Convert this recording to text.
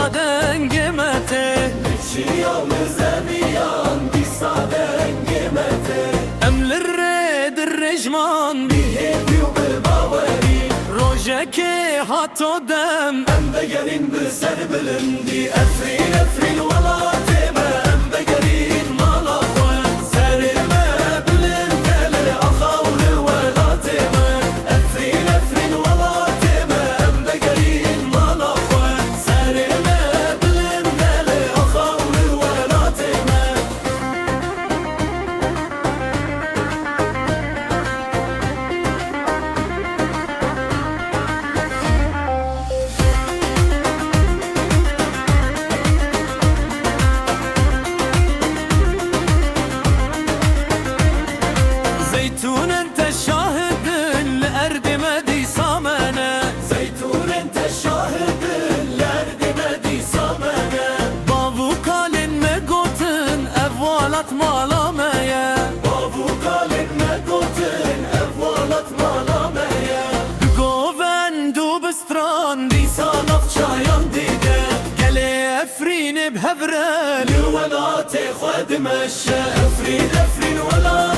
صادن قيمته نشي يوم زميان دي صادن قيمته أمل الريد الرجمان بيهيبي وبالباوري روجك هاتو دم أم بقرين بسر بلندي أفرين أفرين ولا تيمة أم بقرين مالا خوان سر ما بلند لأخاوه ولا تيمة أفرين أفرين ولا تيمة أم بقرين مالا خوان سر ما بلند لأخاوه ولا تيمة زيتون انت الشاهد الأرض مدي صامنة زيتون انت الشاهد الأرض مدي صامنة بابو قال مقوتن أفوالت مالا مايا بابو قال مقوتن أفوالت مالا مايا قوفن دوب ستران دي صانف شايان ديده قلي أفرين بهفرل الولاة خد مشى أفرين أفرين ولا